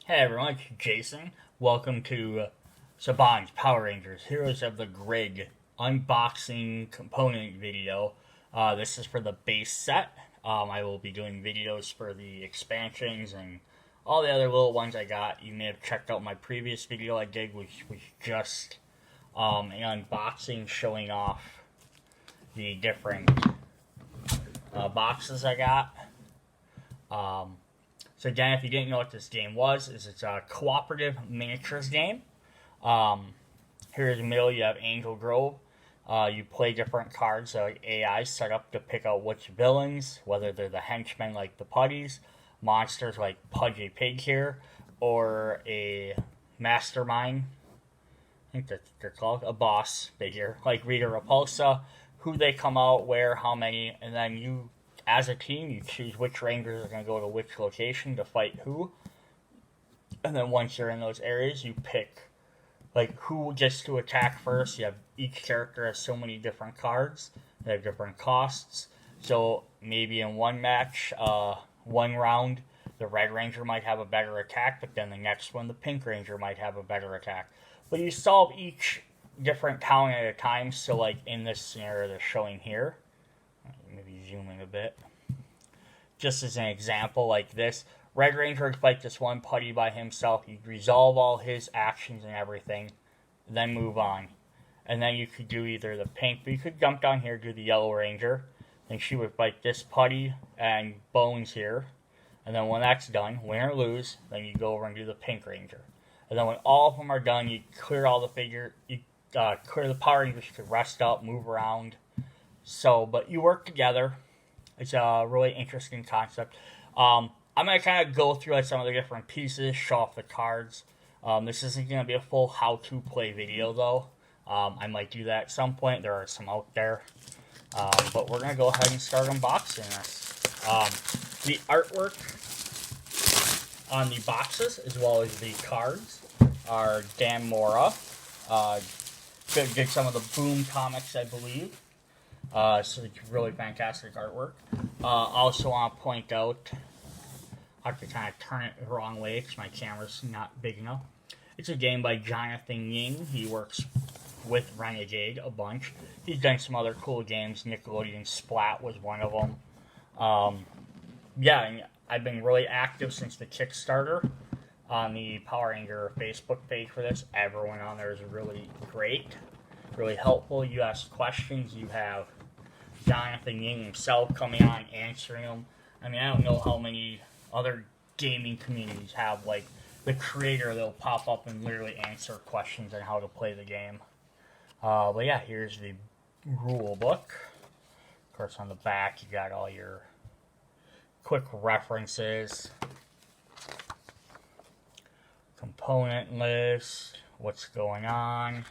Hey everyone, it's Jason. Welcome to Saban's Power Rangers Heroes of the Grid unboxing component video. This is for the base set. I will be doing videos for the expansions and all the other little ones I got. You may have checked out my previous video I did, which was just an unboxing showing off the different boxes I got. So again, if you didn't know what this game was, it's a cooperative miniatures game. Here in the middle you have Angel Grove. You play different cards like AI set up to pick out which villains, whether they're the henchmen like the Puppies, monsters like Pudgy Pig here, or a mastermind, I think they're called, a boss figure, like Rita Repulsa, who they come out, where, how many, and then you, as a team, you choose which Rangers are going to go to which location to fight who. And then once you're in those areas, you pick like who gets to attack first. You have each character has so many different cards. They have different costs. So maybe in one match, one round, the Red Ranger might have a better attack, but then the next one, the Pink Ranger might have a better attack. But you solve each different town at a time. So like in this scenario they're showing here, maybe zoom in a bit. Just as an example, like this, Red Ranger would fight this one putty by himself. You'd resolve all his actions and everything, then move on. And then you could do either the pink, but you could jump down here, do the Yellow Ranger. Then she would fight this putty and Bones here. And then when that's done, win or lose, then you go over and do the Pink Ranger. And then when all of them are done, you clear all the figure, you clear the Power Rangers, you could rest up, move around. So, but you work together. It's a really interesting concept. I'm going to kind of go through like, some of the different pieces, show off the cards. This isn't going to be a full how-to play video, though. I might do that at some point. There are some out there. But we're going to go ahead and start unboxing this. The artwork on the boxes, as well as the cards, are Dan Mora. Did some of the Boom comics, I believe. So it's really fantastic artwork. Also want to point out, I have to kind of turn it the wrong way because my camera's not big enough. It's a game by Jonathan Ying. He works with Renegade a bunch. He's done some other cool games. Nickelodeon Splat was one of them. Yeah, and I've been really active since the Kickstarter on the Power Ranger Facebook page for this. Everyone on there is really great, really helpful. You ask questions, you have Jonathan Ying himself coming on and answering them. I mean, I don't know how many other gaming communities have, like, the creator that'll pop up and literally answer questions on how to play the game. But yeah, here's the rule book. Of course, on the back, you got all your quick references, component list, what's going on.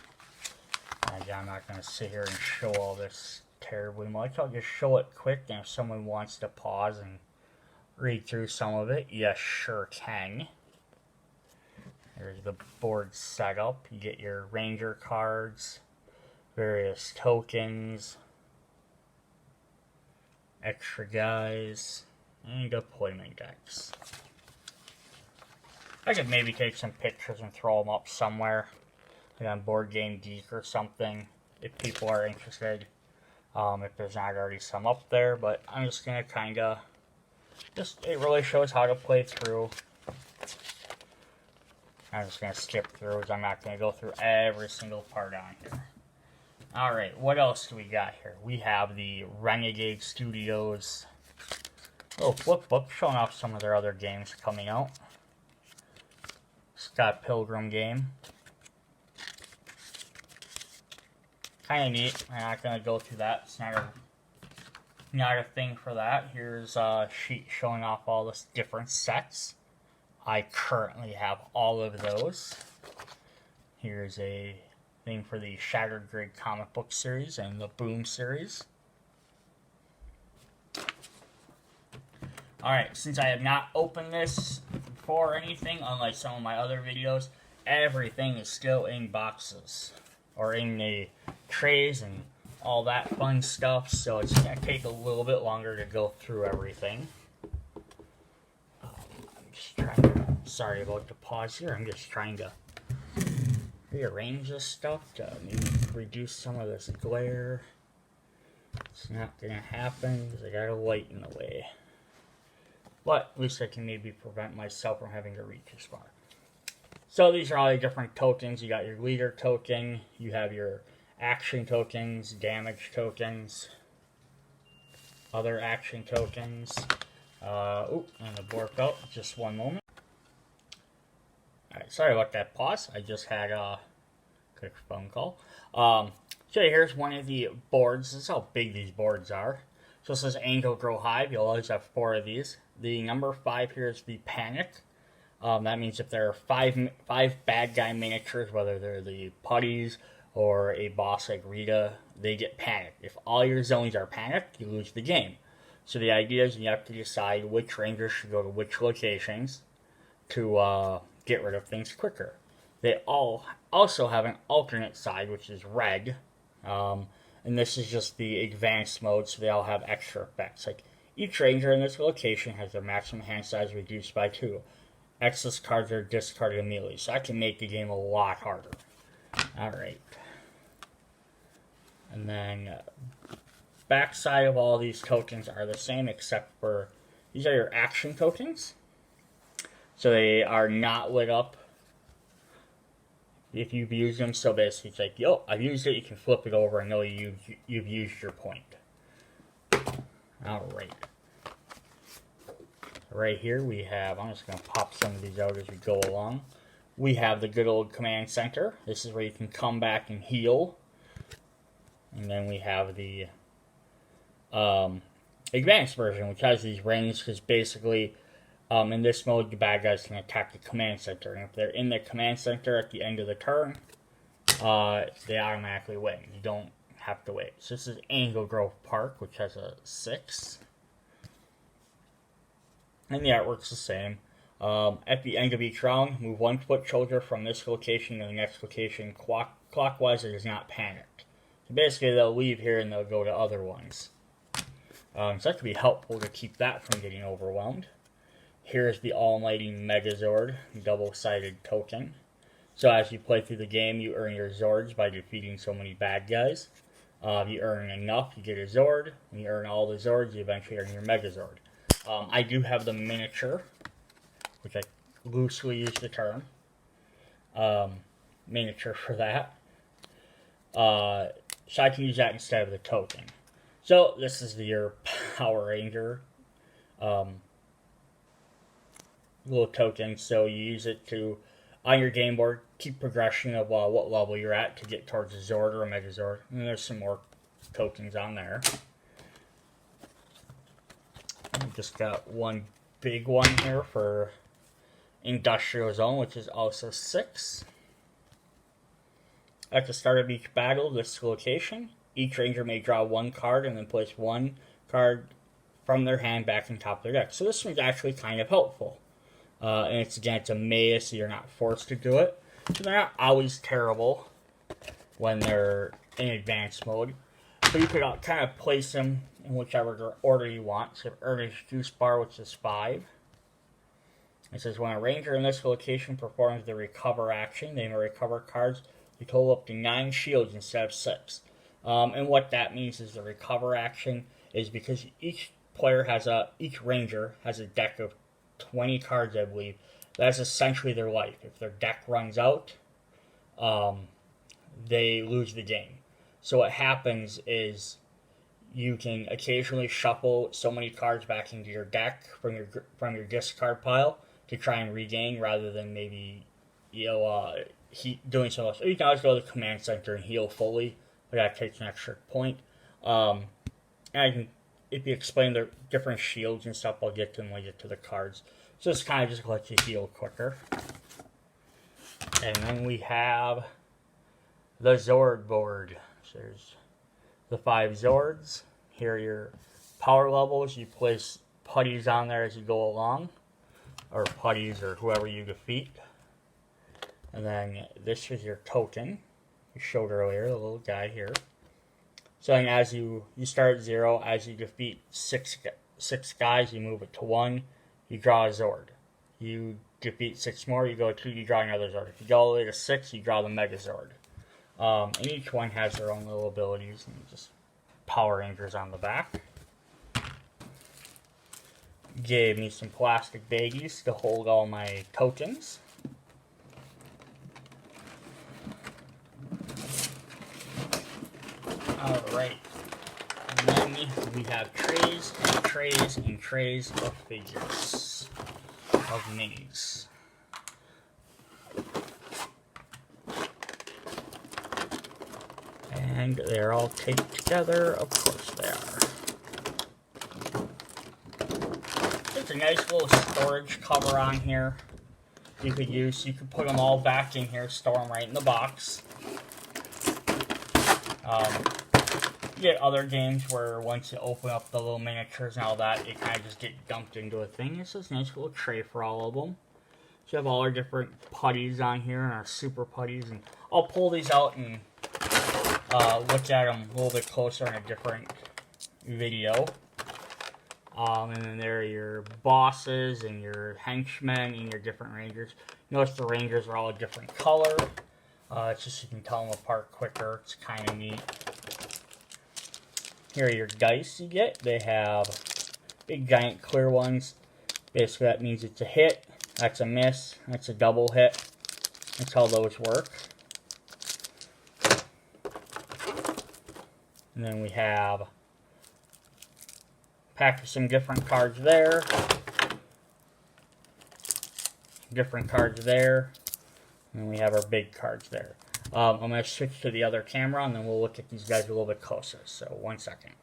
And I'm not going to sit here and show all this terribly much. I'll just show it quick, and if someone wants to pause and read through some of it, you sure can. There's the board setup. You get your Ranger cards, various tokens, extra guys, and deployment decks. I could maybe take some pictures and throw them up somewhere, like on Board Game Geek or something, if people are interested. If there's not already some up there, but I'm just going to kind of, it really shows how to play through. I'm just going to skip through, as I'm not going to go through every single part on here. Alright, what else do we got here? We have the Renegade Studios little flip book showing off some of their other games coming out. Scott Pilgrim game. Kind of neat. I'm not going to go through that. It's not a thing for that. Here's a sheet showing off all the different sets. I currently have all of those. Here's a thing for the Shattered Grid comic book series and the Boom series. Alright, since I have not opened this before or anything, unlike some of my other videos, everything is still in boxes. Or in the trays and all that fun stuff, so it's going to take a little bit longer to go through everything. I'm just trying to Sorry about the pause here. I'm just trying to rearrange this stuff to maybe reduce some of this glare. It's not going to happen because I got a light in the way. But at least I can maybe prevent myself from having to reach as far. So these are all the different tokens. You got your leader token. You have your action tokens, damage tokens, other action tokens. And the board fell. Just one moment. Alright, sorry about that pause. I just had a quick phone call. So here's one of the boards. This is how big these boards are. So this is Angel Grow Hive. You'll always have 4 of these. The number 5 here is the Panic. That means if there are five bad guy miniatures, whether they're the Puppies or a boss like Rita, they get panicked. If all your zones are panicked, you lose the game. So the idea is you have to decide which rangers should go to which locations to get rid of things quicker. They all also have an alternate side, which is red. And this is just the advanced mode, so they all have extra effects. Like, each ranger in this location has their maximum hand size reduced by 2. Excess cards are discarded immediately, so that can make the game a lot harder. Alright. And then, backside of all these tokens are the same, except for, these are your action tokens. So they are not lit up if you've used them. So basically it's like, yo, I've used it, you can flip it over and know you've used your point. Alright. Right here we have, I'm just going to pop some of these out as we go along. We have the good old command center. This is where you can come back and heal. And then we have the advanced version, which has these rings, because basically in this mode, the bad guys can attack the command center. And if they're in the command center at the end of the turn, they automatically win. You don't have to wait. So this is Angel Grove Park, which has a 6. And the artwork's the same. At the end of each round, move 1 foot shoulder from this location to the next location clockwise. It is not panicked. So basically, they'll leave here and they'll go to other ones. So that could be helpful to keep that from getting overwhelmed. Here's the Almighty Megazord, double-sided token. So as you play through the game, you earn your Zords by defeating so many bad guys. If you earn enough, you get a Zord. When you earn all the Zords, you eventually earn your Megazord. I do have the miniature, which I loosely use the term. Miniature for that. So I can use that instead of the token. So this is your Power Ranger little token. So you use it to, on your game board, keep progression of what level you're at to get towards a Zord or a Megazord. And there's some more tokens on there. I've just got one big one here for Industrial Zone, which is also 6. At the start of each battle, this location, each ranger may draw 1 card and then place 1 card from their hand back on top of their deck. So this one's actually kind of helpful. And it's a maze, so you're not forced to do it. So they're not always terrible when they're in advanced mode. So you could kind of place them in whichever order you want. So Ernest Juice Bar, which is 5. It says, when a ranger in this location performs the recover action, they may recover cards to total up to 9 shields instead of 6. And what that means is the recover action is because each ranger has a deck of 20 cards, I believe. That's essentially their life. If their deck runs out, they lose the game. So what happens is you can occasionally shuffle so many cards back into your deck from your discard pile to try and regain, rather than maybe doing so much. You can always go to the command center and heal fully, but that takes an extra point. And if you explain the different shields and stuff, I'll get to them when I get to the cards. So this kind of just lets you heal quicker. And then we have the Zord board. So there's the 5 Zords. Here are your power levels. You place putties on there as you go along, or putties or whoever you defeat. And then this is your token you showed earlier, the little guy here. So then as you start at 0, as you defeat 6 guys, you move it to 1, you draw a Zord. You defeat 6 more, you go 2, you draw another Zord. If you go all the way to 6, you draw the Megazord. And each one has their own little abilities, and just Power Rangers on the back. Gave me some plastic baggies to hold all my tokens. Alright. And then we have trays and trays and trays of figures. Of minis. And they're all taped together, of course they are. It's a nice little storage cover on here you could use. You could put them all back in here, store them right in the box. You get other games where once you open up the little miniatures and all that, it kind of just get dumped into a thing. It's just a nice little tray for all of them. So you have all our different putties on here and our super putties. And I'll pull these out and look at them a little bit closer in a different video. And then there are your bosses and your henchmen and your different rangers. Notice the rangers are all a different color. It's just so you can tell them apart quicker. It's kind of neat. Here are your dice you get. They have big giant clear ones. Basically that means it's a hit, that's a miss, that's a double hit. That's how those work. And then we have a pack of some different cards there. Different cards there. And we have our big cards there. I'm going to switch to the other camera and then we'll look at these guys a little bit closer. So, 1 second.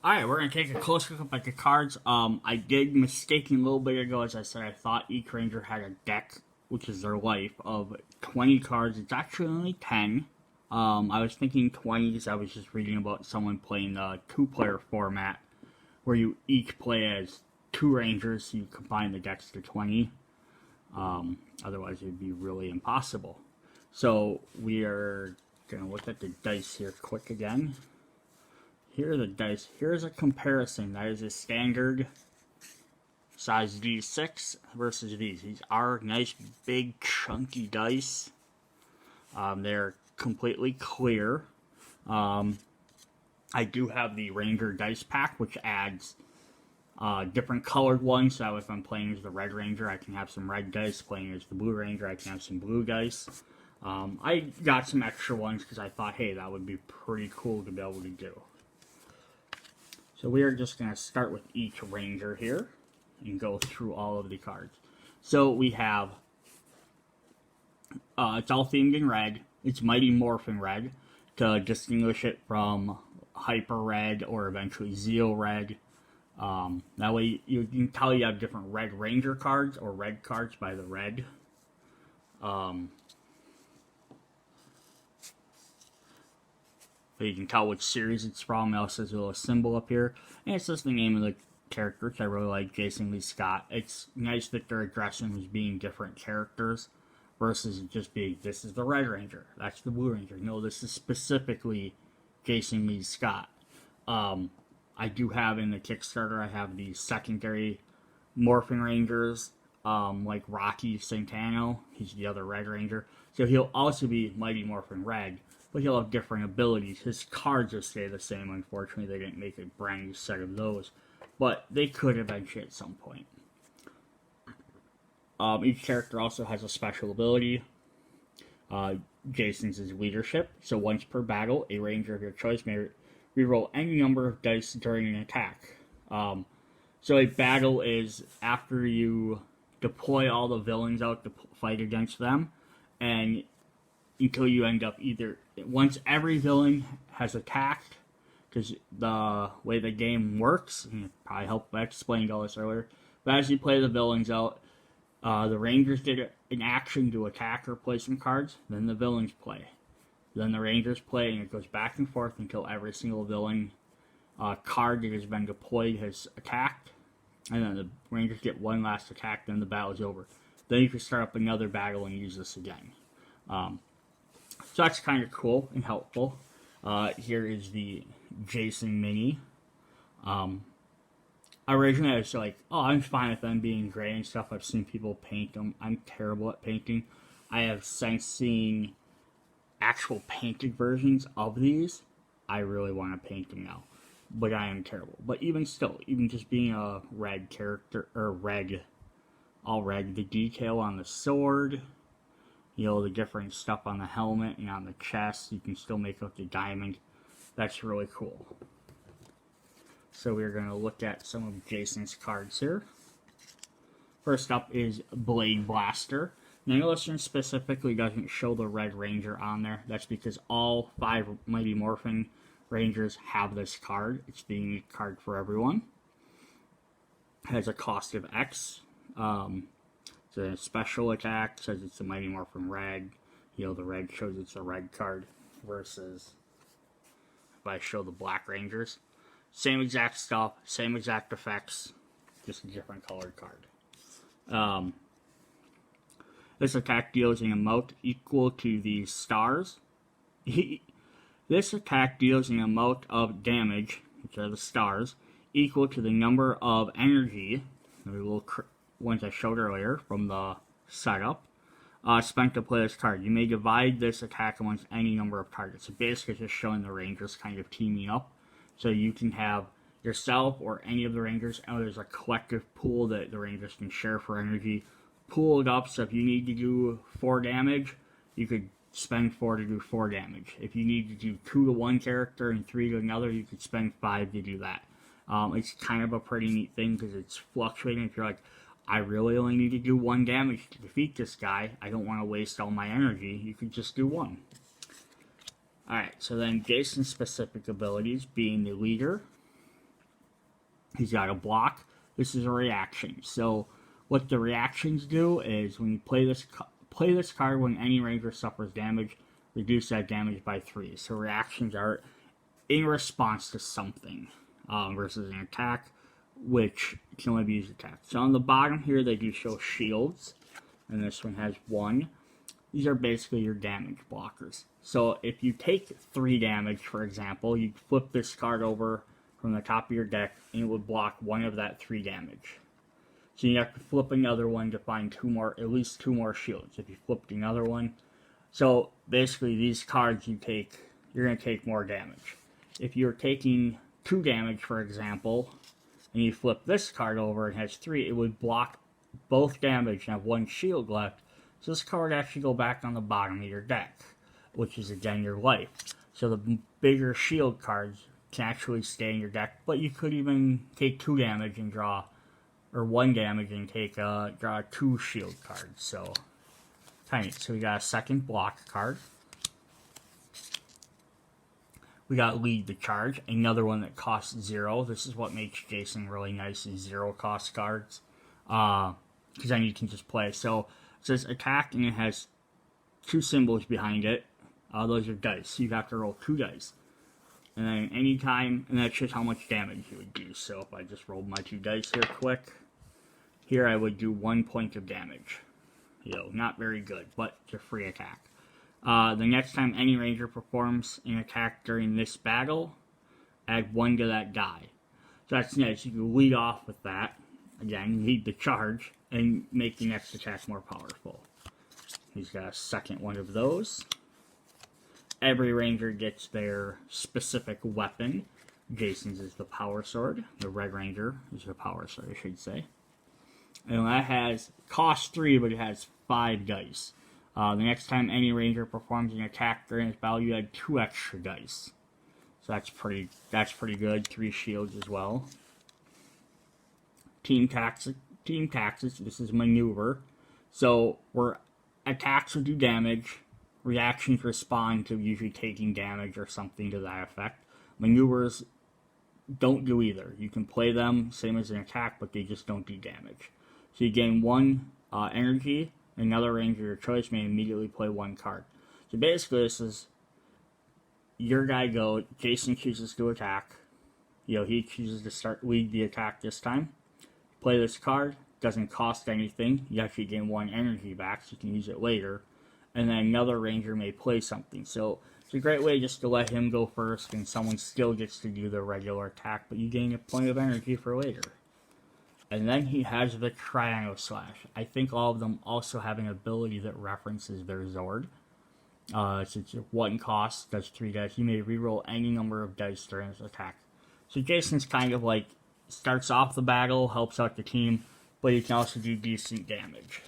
Alright, we're going to take a closer look at the cards. I did mistake a little bit ago, as I said, I thought each ranger had a deck, which is their life, of 20 cards. It's actually only 10. I was thinking 20 because I was just reading about someone playing the 2-player format, where you each play as 2 rangers, so you combine the decks to 20. Otherwise it would be really impossible. So we are going to look at the dice here quick again. Here are the dice. Here's a comparison. That is a standard size D6 versus these. These are nice, big, chunky dice. They're completely clear. I do have the Ranger dice pack, which adds different colored ones. So if I'm playing as the Red Ranger, I can have some red dice. Playing as the Blue Ranger, I can have some blue dice. I got some extra ones because I thought, hey, that would be pretty cool to be able to do. So we are just going to start with each Ranger here and go through all of the cards. So we have, it's all themed in red. It's Mighty Morphin Red to distinguish it from Hyper Red or eventually Zeo Red. That way you can tell you have different Red Ranger cards or red cards by the red. So you can tell which series it's from. It also has a little symbol up here. And it's just the name of the character, which I really like, Jason Lee Scott. It's nice that they're addressing as being different characters versus just being, this is the Red Ranger, that's the Blue Ranger. No, this is specifically Jason Lee Scott. I do have in the Kickstarter, I have the secondary Morphin Rangers, like Rocky Santano. He's the other Red Ranger. So he'll also be Mighty Morphin Red, but he'll have different abilities. His cards will stay the same. Unfortunately, they didn't make a brand new set of those, but they could eventually at some point. Each character also has a special ability. Jason's is leadership. So once per battle, a ranger of your choice may reroll any number of dice during an attack. So a battle is after you deploy all the villains out to fight against them, and until you end up either, once every villain has attacked, because the way the game works, and it probably helped I explained all this earlier, but as you play the villains out, the Rangers get an action to attack or play some cards, then the villains play. Then the Rangers play, and it goes back and forth until every single villain card that has been deployed has attacked, and then the Rangers get one last attack, then the battle's over. Then you can start up another battle and use this again. So that's kind of cool and helpful. Here is the Jason Mini. originally I was like, oh, I'm fine with them being gray and stuff. I've seen people paint them. I'm terrible at painting. I have since seen actual painted versions of these. I really want to paint them now, but I am terrible. But even still, even just being a red character, or red, all red, the detail on the sword, you know, the different stuff on the helmet and on the chest, you can still make out the diamond. That's really cool. So we're going to look at some of Jason's cards here. First up is Blade Blaster. Now, notice this specifically doesn't show the Red Ranger on there. That's because all 5 Mighty Morphin Rangers have this card. It's the unique card for everyone. It has a cost of X. It's a special attack, says it's a Mighty Morphin Red. You know, the red shows it's a red card versus if I show the Black Rangers. Same exact stuff, same exact effects, just a different colored card. This attack deals an amount equal to the stars. This attack deals an amount of damage, which are the stars, equal to the number of energy, the little ones I showed earlier from the setup, spent to play this card. You may divide this attack amongst any number of targets. So basically just showing the Rangers kind of teaming up. So you can have yourself or any of the Rangers, and there's a collective pool that the Rangers can share for energy. Pool it up, so if you need to do 4 damage, you could spend 4 to do 4 damage. If you need to do 2 to one character and 3 to another, you could spend 5 to do that. It's kind of a pretty neat thing because it's fluctuating. If you're like, I really only need to do 1 damage to defeat this guy, I don't want to waste all my energy, you could just do 1. Alright, so then Jason's specific abilities, being the leader, he's got a block. This is a reaction. So what the reactions do is when you play this card, when any ranger suffers damage, reduce that damage by 3. So reactions are in response to something versus an attack, which can only be used attack. So on the bottom here, they do show shields, and this one has 1. These are basically your damage blockers. So if you take 3 damage, for example, you flip this card over from the top of your deck, and it would block 1 of that 3 damage. So you have to flip another one to find at least 2 more shields. If you flipped another one, so basically these cards you're going to take more damage. If you're taking 2 damage, for example, and you flip this card over and it has 3, it would block both damage and have 1 shield left. So this card would actually go back on the bottom of your deck, which is again your life. So the bigger shield cards can actually stay in your deck, but you could even take 2 damage and draw, or 1 damage and draw 2 shield cards. So tiny. So we got a second block card. We got Lead the Charge, another one that costs 0. This is what makes Jason really nice, is 0 cost cards. Because then you can just play. So it says attack, and it has 2 symbols behind it. Those are dice. So you have to roll 2 dice. And then anytime, and that's just how much damage you would do. So if I just rolled my 2 dice here quick, here I would do 1 point of damage. You know, not very good, but it's a free attack. The next time any ranger performs an attack during this battle, add 1 to that die. So that's nice. You can lead off with that. Again, lead the charge and make the next attack more powerful. He's got a second one of those. Every ranger gets their specific weapon. Jason's is the power sword. The Red Ranger is the power sword, I should say. And that has cost 3, but it has 5 dice. The next time any ranger performs an attack during this battle, you add 2 extra dice. So that's pretty good. 3 shields as well. Team Tactics. This is maneuver. So where attacks will do damage, reactions respond to usually taking damage or something to that effect. Maneuvers don't do either. You can play them same as an attack, but they just don't do damage. So you gain 1 energy. Another ranger of your choice may immediately play 1 card. So basically, this is your guy go. Jason chooses to attack. You know, he chooses to lead the attack this time. Play this card. Doesn't cost anything. You actually gain 1 energy back, so you can use it later. And then another ranger may play something. So it's a great way just to let him go first, and someone still gets to do the regular attack, but you gain a point of energy for later. And then he has the Triangle Slash. I think all of them also have an ability that references their Zord. So it's 1 cost, does 3 dice. You may reroll any number of dice during his attack. So Jason's kind of like, starts off the battle, helps out the team, but he can also do decent damage.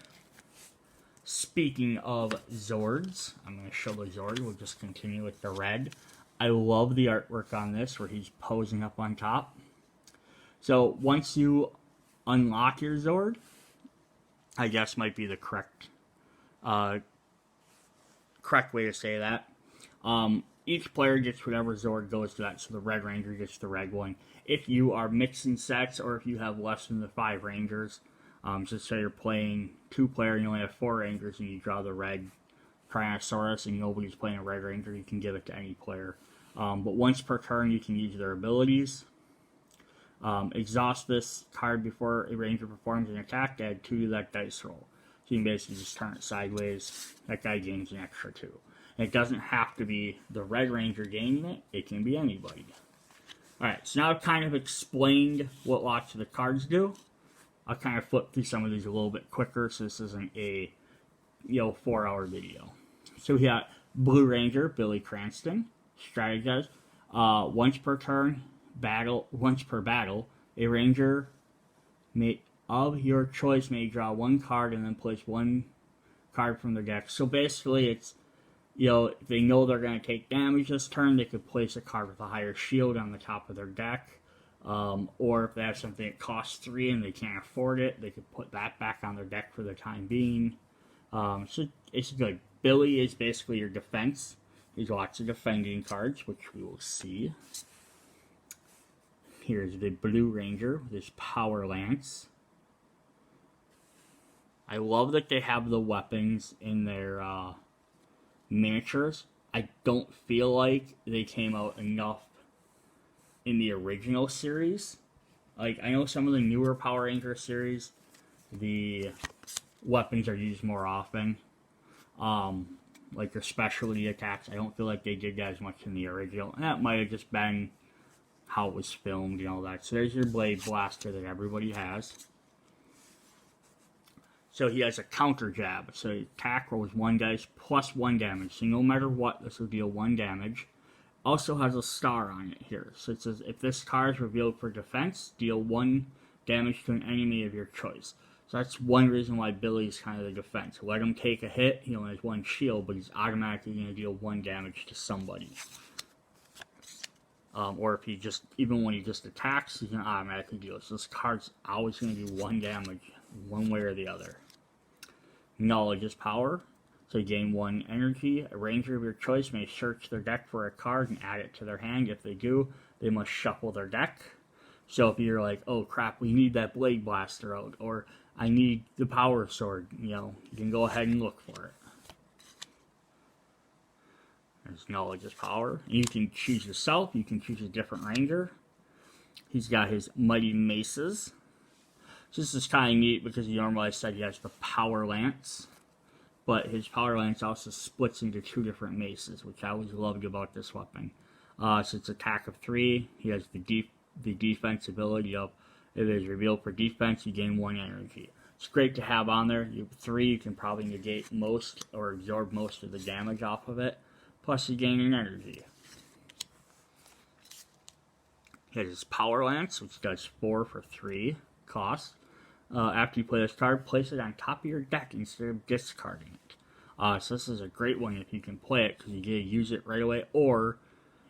Speaking of Zords, I'm going to show the Zord. We'll just continue with the red. I love the artwork on this where he's posing up on top. So once you unlock your Zord, I guess might be the correct way to say that. Each player gets whatever Zord goes to that, so the Red Ranger gets the red one. If you are mixing sets, or if you have less than the 5 Rangers, just say you're playing 2-player and you only have 4 Rangers and you draw the red Tyrannosaurus and nobody's playing a Red Ranger, you can give it to any player. But once per turn, you can use their abilities. Exhaust this card before a Ranger performs an attack, add 2 to that dice roll. So you can basically just turn it sideways. That guy gains an extra 2. And it doesn't have to be the Red Ranger gaining it. It can be anybody. Alright, so now I've kind of explained what lots of the cards do. I'll kind of flip through some of these a little bit quicker so this isn't a 4-hour video. So we got Blue Ranger, Billy Cranston. Strategize. Once per battle, a Ranger of your choice may draw 1 card and then place 1 card from their deck. So basically it's, if they know they're going to take damage this turn, they could place a card with a higher shield on the top of their deck. Or if they have something that costs 3 and they can't afford it, they could put that back on their deck for the time being. So it's good. Billy is basically your defense. There's lots of defending cards, which we will see. Here's the Blue Ranger with his Power Lance. I love that they have the weapons in their miniatures. I don't feel like they came out enough in the original series. Like, I know some of the newer Power Ranger series, the weapons are used more often. Like their specialty attacks, I don't feel like they did that as much in the original. And that might have just been how it was filmed and all that. So there's your Blade Blaster that everybody has. So he has a counter jab. So attack rolls 1 dice plus 1 damage. So no matter what, this will deal 1 damage. Also has a star on it here. So it says, if this card is revealed for defense, deal 1 damage to an enemy of your choice. So that's one reason why Billy's kind of the defense. Let him take a hit, he only has 1 shield, but he's automatically going to deal 1 damage to somebody. Or if he just, even when he just attacks, he's going to automatically deal it. So this card's always going to do 1 damage, one way or the other. Knowledge is power. So you gain 1 energy. A Ranger of your choice may search their deck for a card and add it to their hand. If they do, they must shuffle their deck. So if you're like, oh crap, we need that Blade Blaster out, or I need the Power Sword, you can go ahead and look for it. There's Knowledge is power. You can choose yourself, you can choose a different Ranger. He's got his Mighty Maces. So this is kind of neat because normally I said he has the Power Lance, but his Power Lance also splits into 2 different maces, which I always loved about this weapon. So it's attack of 3. He has the defense ability of, if it is revealed for defense, you gain 1 energy. It's great to have on there. You have 3, you can probably negate most or absorb most of the damage off of it. Plus you gain an energy. He has his Power Lance, which does 4 for 3 cost. After you play this card, place it on top of your deck instead of discarding it. So this is a great one if you can play it, because you get to use it right away, or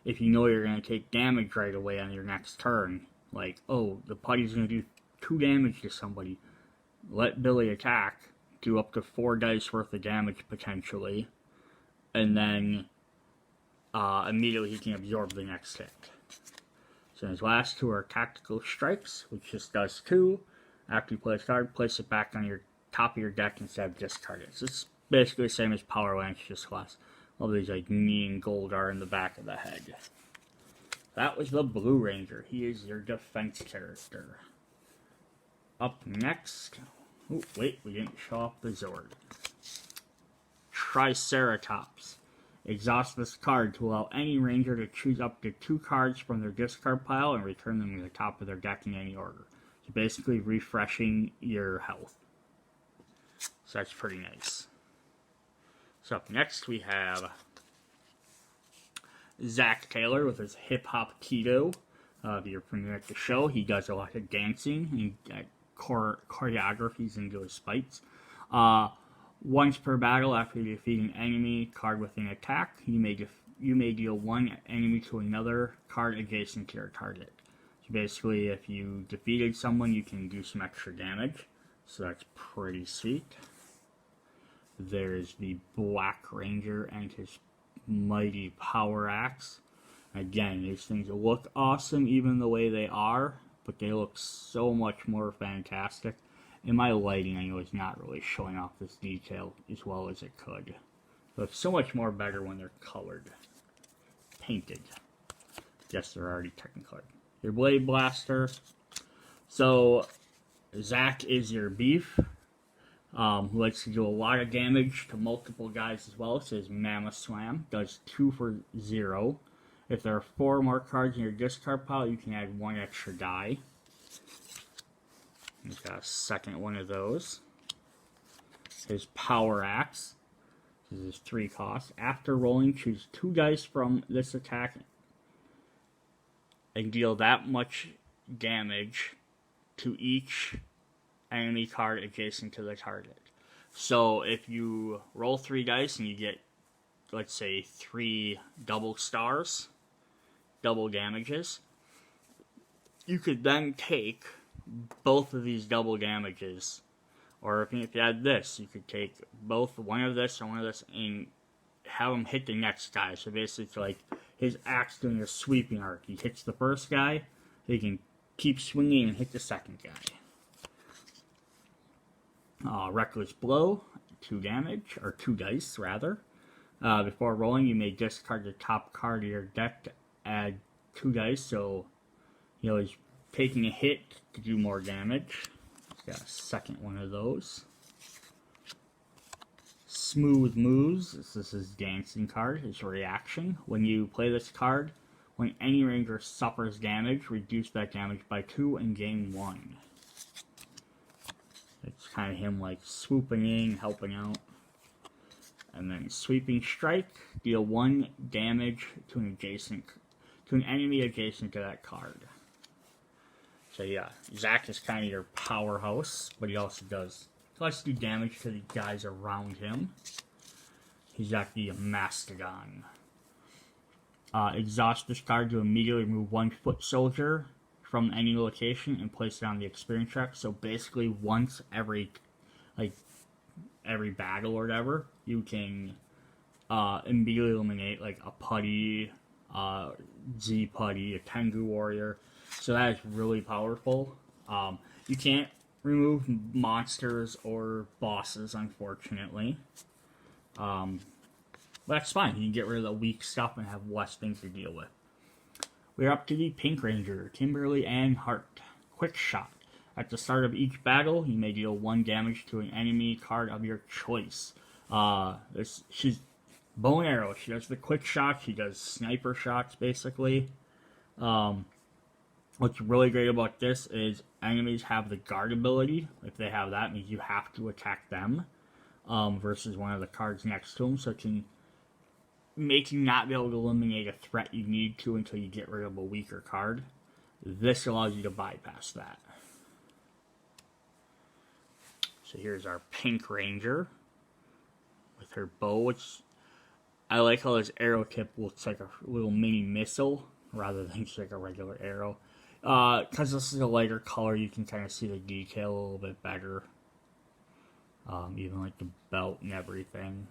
if you know you're going to take damage right away on your next turn. Like, oh, the putty's going to do 2 damage to somebody. Let Billy attack, do up to 4 dice worth of damage potentially, and then immediately he can absorb the next hit. So his last 2 are Tactical Strikes, which just does 2. After you play a card, place it back on your top of your deck instead of discard it. So it's basically the same as Power Lance, just less. All these like neon gold are in the back of the head. That was the Blue Ranger. He is your defense character. Up next... Oh, wait, we didn't show off the Zord. Triceratops. Exhaust this card to allow any Ranger to choose up to 2 cards from their discard pile and return them to the top of their deck in any order. So So basically refreshing your health. So that's pretty nice. So up next we have Zack Taylor with his Hip Hop Keto. If you're familiar with the show, he does a lot of dancing and choreographies into his fights. Once per battle, after you defeat an enemy card with an attack, you may deal one enemy to another card adjacent to your target. So basically, if you defeated someone, you can do some extra damage. So that's pretty sweet. There's the Black Ranger and his mighty power axe. Again, these things look awesome even the way they are, but they look so much more fantastic. And my lighting, I know, is not really showing off this detail as well as it could. It looks so much more better when they're colored. Painted. Yes, they're already Technicolor. Your Blade Blaster. So, Zack is your beef. Who likes to do a lot of damage to multiple guys as well. So his Mammoth Slam does 2 for 0. If there are 4 more cards in your discard pile, you can add 1 extra die. He's got a second one of those. His Power Axe. This is 3 costs. After rolling, choose 2 dice from this attack and deal that much damage to each enemy card adjacent to the target. So if you roll 3 dice and you get, let's say, 3 double stars, double damages, you could then take both of these double damages, or if you had this, you could take both one of this and one of this and have him hit the next guy. So basically it's like his axe doing a sweeping arc. He hits the first guy, he can keep swinging and hit the second guy. Reckless Blow, 2 damage, or 2 dice rather. Before rolling, you may discard the top card of your deck to add 2 dice, so he's taking a hit to do more damage. Got a second one of those. Smooth Moves, this is his dancing card, his reaction. When you play this card, when any ranger suffers damage, reduce that damage by 2 and gain 1. It's kind of him like swooping in, helping out. And then Sweeping Strike, deal 1 damage to an enemy adjacent to that card. So yeah, Zack is kind of your powerhouse, but he also likes to do damage to the guys around him. He's got the Mastodon. Exhaust this card to immediately remove 1 foot soldier from any location and place it on the experience track. So basically once every battle or whatever, you can immediately eliminate like a Putty, Z Putty, a Tengu Warrior. So that is really powerful. You can't remove monsters or bosses, unfortunately. But that's fine. You can get rid of the weak stuff and have less things to deal with. We're up to the Pink Ranger, Kimberly Ann Hart. Quick Shot. At the start of each battle, you may deal 1 damage to an enemy card of your choice. She's bow and arrow. She does the quick shot. She does sniper shots, basically. What's really great about this is enemies have the guard ability. If they have that, it means you have to attack them versus one of the cards next to them. So it can make you not be able to eliminate a threat you need to until you get rid of a weaker card. This allows you to bypass that. So here's our Pink Ranger with her bow, which I like how this arrow tip looks like a little mini missile rather than just like a regular arrow. Because this is a lighter color, you can kind of see the detail a little bit better. Even like the belt and everything.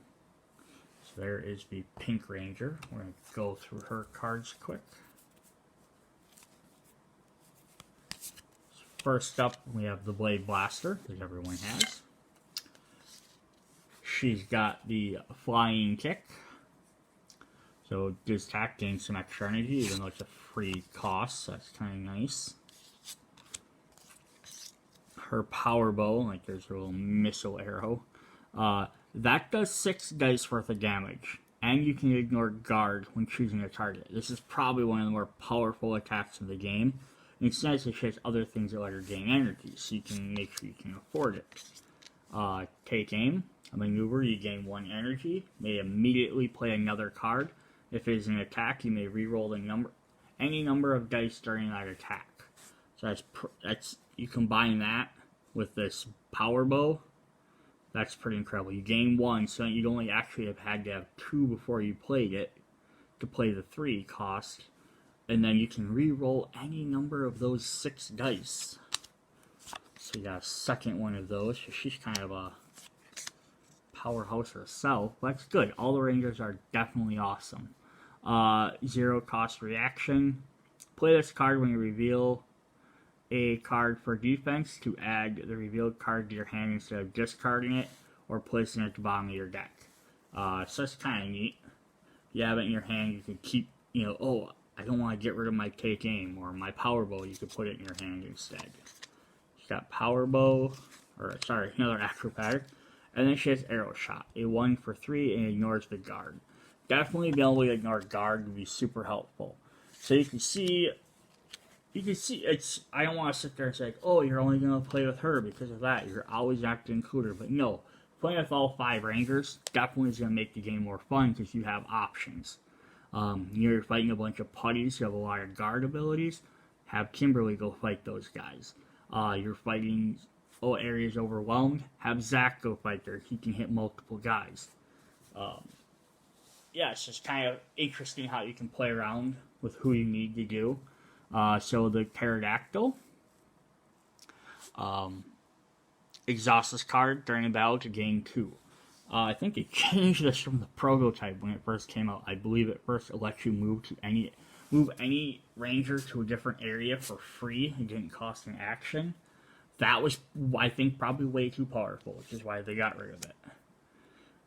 So there is the Pink Ranger. We're going to go through her cards quick. First up, we have the Blade Blaster, as everyone has. She's got the Flying Kick. So this attack gains some extra energy, even though it's a free cost, so that's kind of nice. Her Power Bow, like there's a little missile arrow. That does 6 dice worth of damage, and you can ignore guard when choosing a target. This is probably one of the more powerful attacks in the game. Instead, it says other things that let her gain energy, so you can make sure you can afford it. Take aim. A maneuver, you gain 1 energy. May immediately play another card. If it is an attack, you may re-roll any number of dice during that attack. So that's you combine that with this power bow. That's pretty incredible. You gain 1, so you'd only actually have had to have 2 before you played it to play the 3 cost. And then you can re-roll any number of those 6 dice. So you got a second one of those. So she's kind of a powerhouse herself. That's good. All the Rangers are definitely awesome. 0 cost reaction. Play this card when you reveal a card for defense to add the revealed card to your hand instead of discarding it or placing it at the bottom of your deck. So that's kind of neat. If you have it in your hand, you can keep, oh, I don't want to get rid of my take aim or my power bow, you could put it in your hand instead. She's got power bow, another acrobatic, and then she has arrow shot, a 1 for 3 and ignores the guard. Definitely being able to ignore guard would be super helpful. So you can see it's, I don't want to sit there and say, oh, you're only going to play with her because of that. You're always have to include her. But no, playing with all 5 Rangers definitely is going to make the game more fun because you have options. You're fighting a bunch of putties who have a lot of guard abilities. Have Kimberly go fight those guys. You're fighting areas overwhelmed. Have Zack go fight there. He can hit multiple guys. Yeah, it's just kind of interesting how you can play around with who you need to do. So the pterodactyl exhausts this card during a battle to gain 2. I think it changed this from the prototype when it first came out. I believe it first lets you move any ranger to a different area for free. It didn't cost an action. That was, I think, probably way too powerful, which is why they got rid of it.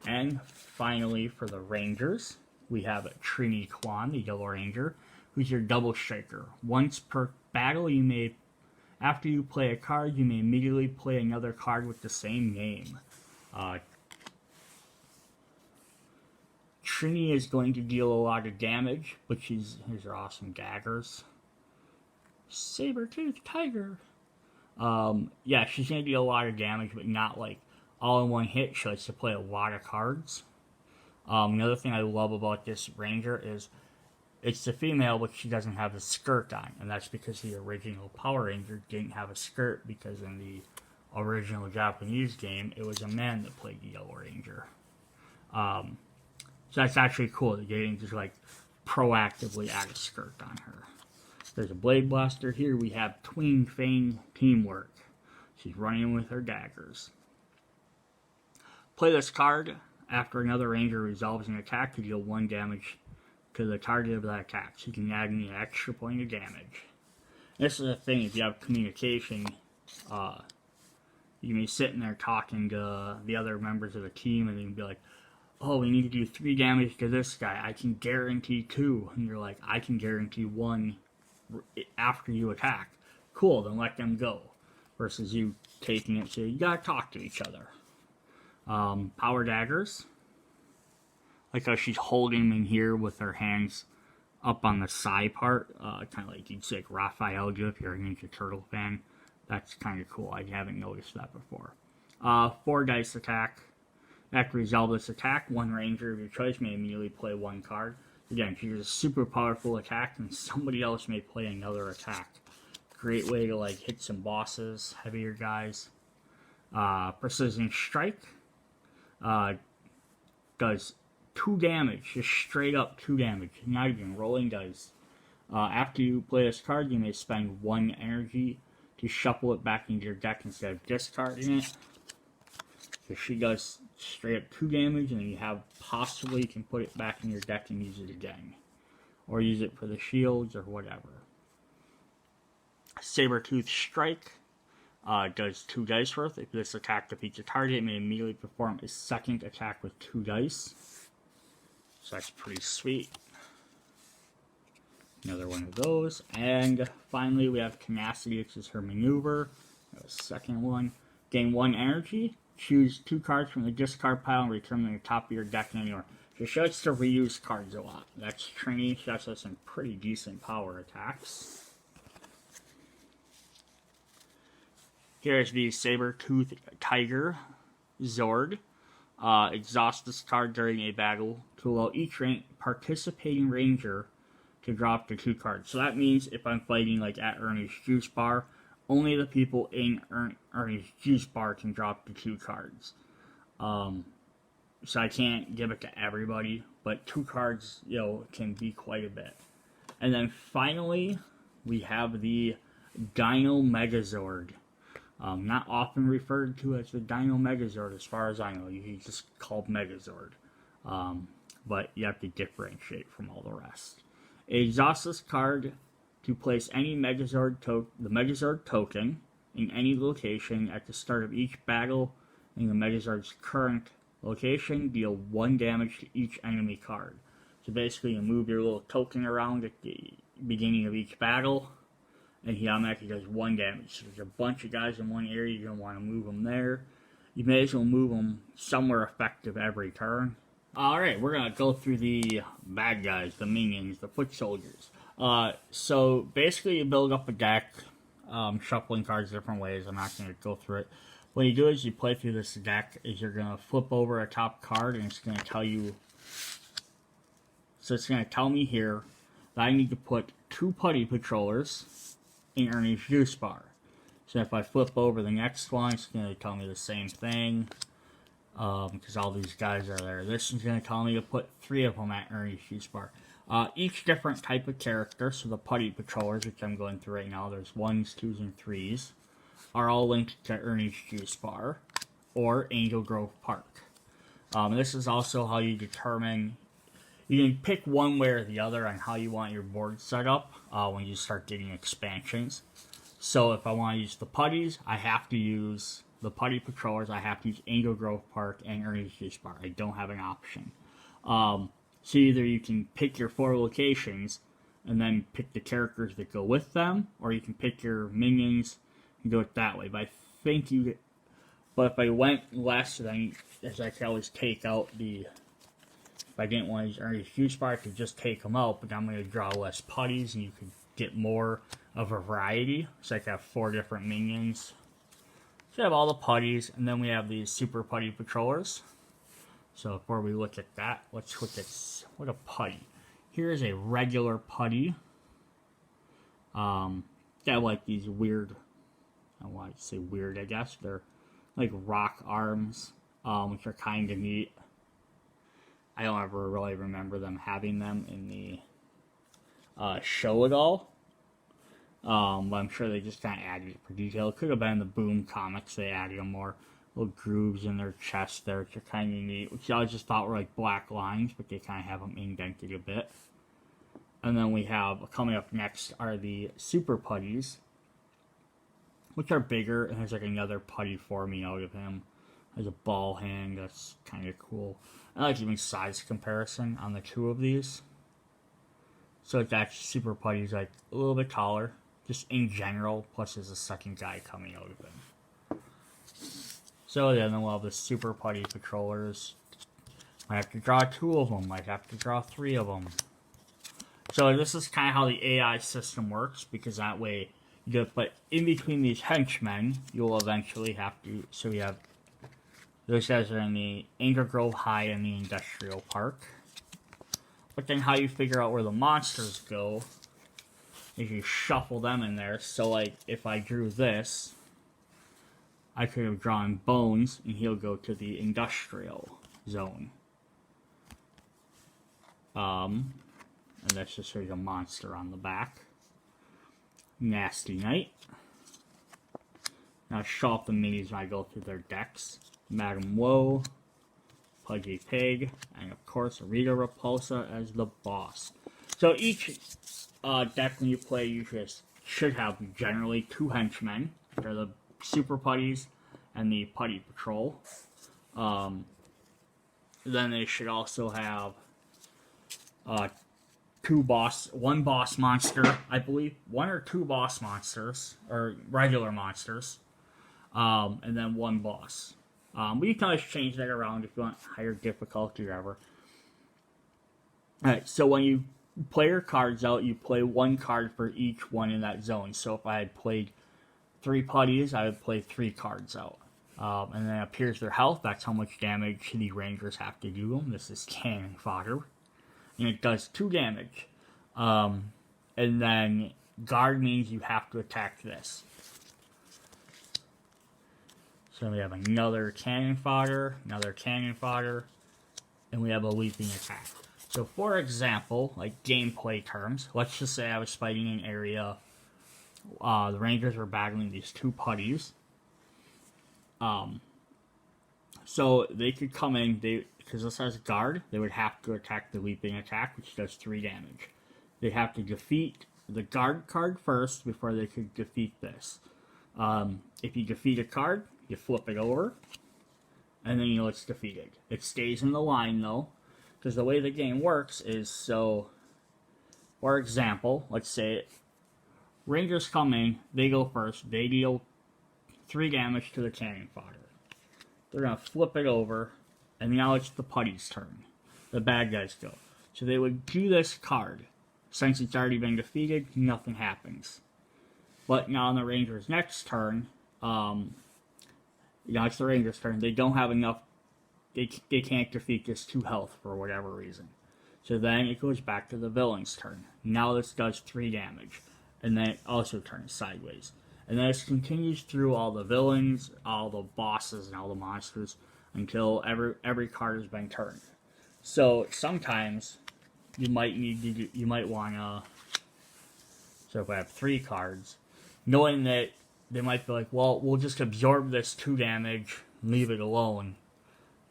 And finally, for the Rangers, we have Trini Kwan, the Yellow Ranger, who's your double striker. Once per battle, after you play a card, you may immediately play another card with the same name. Trini is going to deal a lot of damage, but here's her awesome daggers. Saber-toothed tiger. Yeah, she's going to deal a lot of damage, but not like all in one hit. She likes to play a lot of cards. Another thing I love about this Ranger is it's the female, but she doesn't have a skirt on, and that's because the original Power Ranger didn't have a skirt, because in the original Japanese game, it was a man that played the Yellow Ranger. So that's actually cool. They didn't just like proactively add a skirt on her. There's a Blade Blaster. Here we have Twin Fang teamwork. She's running with her daggers. Play this card after another Ranger resolves an attack to deal 1 damage to the target of that attack. So you can add an extra point of damage. This is the thing, if you have communication, you can be sitting there talking to the other members of the team, and you can be like, oh, we need to do 3 damage to this guy. I can guarantee 2. And you're like, I can guarantee 1 after you attack. Cool, then let them go. Versus you taking it, so you gotta talk to each other. Power daggers. Like how she's holding them in here with her hands up on the side part. Kind of like you'd say like Raphael do if you're a Ninja Turtle fan. That's kind of cool. I haven't noticed that before. 4 dice attack. After resolve this attack, 1 Ranger of your choice may immediately play 1 card. Again, she's a super powerful attack, and somebody else may play another attack. Great way to like hit some bosses, heavier guys. Precision Strike does 2 damage, just straight up 2 damage, not even rolling dice. After you play this card, you may spend 1 energy to shuffle it back into your deck instead of discarding it. So she does straight up 2 damage, and then you you can put it back in your deck and use it again. Or use it for the shields or whatever. Saber-Tooth Strike does 2 dice worth. If this attack defeats a target, it may immediately perform a second attack with 2 dice. So that's pretty sweet. Another one of those. And finally, we have Tenacity, which is her maneuver. The second one. Gain 1 energy. Choose 2 cards from the discard pile and return them to the top of your deck anywhere. So she likes to reuse cards a lot. That's Trini. She also has some pretty decent power attacks. Here's the Saber-Tooth Tiger Zord. Exhaust this card during a battle to allow each participating ranger to drop the 2 cards. So that means if I'm fighting like at Ernie's Juice Bar, only the people in Ernie's Juice Bar can drop the 2 cards. So I can't give it to everybody, but 2 cards, can be quite a bit. And then finally, we have the Dino Megazord. Not often referred to as the Dino Megazord, as far as I know. He's just called Megazord. But you have to differentiate from all the rest. Exhaust this card to place any Megazord the Megazord token in any location at the start of each battle in the Megazord's current location. Deal 1 damage to each enemy card. So basically, you move your little token around at the beginning of each battle, and he automatically does 1 damage. So there's a bunch of guys in one area, you're going to want to move them there. You may as well move them somewhere effective every turn. Alright, we're going to go through the bad guys, the minions, the foot soldiers. So basically you build up a deck, shuffling cards different ways. I'm not going to go through it. What you do is you play through this deck, is you're going to flip over a top card, and it's going to tell you, so it's going to tell me here that I need to put 2 Putty Patrollers in Ernie's Juice Bar. So if I flip over the next one, it's going to tell me the same thing, because all these guys are there. This is going to tell me to put 3 of them at Ernie's Juice Bar. Each different type of character, so the Putty Patrollers, which I'm going through right now, there's 1s, 2s, and 3s, are all linked to Ernie's Juice Bar or Angel Grove Park. This is also how you determine, you can pick one way or the other on how you want your board set up when you start getting expansions. So if I want to use the Putties, I have to use the Putty Patrollers, I have to use Angel Grove Park and Ernie's Juice Bar. I don't have an option. So either you can pick your 4 locations and then pick the characters that go with them, or you can pick your minions and do it that way. But I think but if I went less, then as I could always take out if I didn't want to use Ernie's Juice Bar, I could just take them out, but I'm going to draw less putties, and you could get more of a variety. So I could have 4 different minions. So I have all the putties, and then we have these Super Putty Patrollers. So before we look at that, let's look at what a putty. Here's a regular putty. They have like these weird, I don't want to say weird, I guess. They're like rock arms, which are kind of neat. I don't ever really remember them having them in the show at all. But I'm sure they just kind of added it for detail. It could have been in the Boom comics, they added them more. Little grooves in their chest there, which are kind of neat. Which I just thought were like black lines, but they kind of have them indented a bit. And then we have, coming up next, are the Super Putties, which are bigger, and there's like another putty forming out of him. There's a ball hand, that's kind of cool. I like even size comparison on the 2 of these. So it's actually Super Putty's like a little bit taller, just in general, plus there's a second guy coming out of him. So yeah, then we'll have the Super Putty Patrollers. Might have to draw 2 of them, might have to draw 3 of them. So this is kind of how the AI system works, because that way, but in between these henchmen, you'll eventually have to, so we have, those guys are in the Angel Grove High and the Industrial Park. But then how you figure out where the monsters go is you shuffle them in there. So like, if I drew this, I could have drawn Bones, and he'll go to the Industrial Zone. And that's just sort of a monster on the back. Nasty Knight. Now show off the minis when I go through their decks. Madam Woe, Pudgy Pig, and of course Rita Repulsa as the boss. So each deck when you play, you just should have generally 2 henchmen. They're the Super Putties and the Putty Patrol. Then they should also have one boss monster, I believe. 1 or 2 boss monsters, or regular monsters. And then 1 boss. But you can always change that around if you want higher difficulty or whatever. Alright, so when you play your cards out, you play 1 card for each one in that zone. So if I had played 3 putties, I would play 3 cards out. And then it appears their health. That's how much damage the Rangers have to do them. This is cannon fodder. And it does 2 damage. And then guard means you have to attack this. So we have another cannon fodder, and we have a leaping attack. So for example, like gameplay terms, let's just say I was fighting an area. The Rangers were battling these 2 putties. So they could come in, because this has guard, they would have to attack the leaping attack, which does 3 damage. They have to defeat the guard card first before they could defeat this. If you defeat a card, you flip it over, and then you know it's defeated. It stays in the line though, because the way the game works is so, for example, let's say Rangers come in, they go first, they deal 3 damage to the cannon fodder. They're going to flip it over, and now it's the putty's turn. The bad guys go. So they would do this card. Since it's already been defeated, nothing happens. But now on the Rangers' next turn, it's the Rangers' turn. They don't have enough. They can't defeat this 2 health for whatever reason. So then it goes back to the villain's turn. Now this does 3 damage. And then it also turns sideways. And then it continues through all the villains, all the bosses, and all the monsters until every card has been turned. So sometimes you might want to. So if I have 3 cards, knowing that they might be like, well, we'll just absorb this 2 damage, and leave it alone,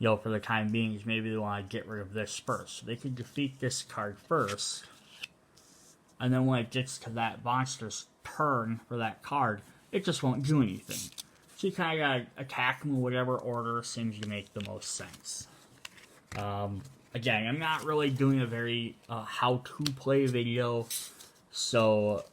for the time being, is maybe they want to get rid of this first. So they could defeat this card first, and then when it gets to that monster's turn for that card, it just won't do anything. So you kind of gotta attack them in whatever order seems to make the most sense. Again, I'm not really doing a very how-to-play video, so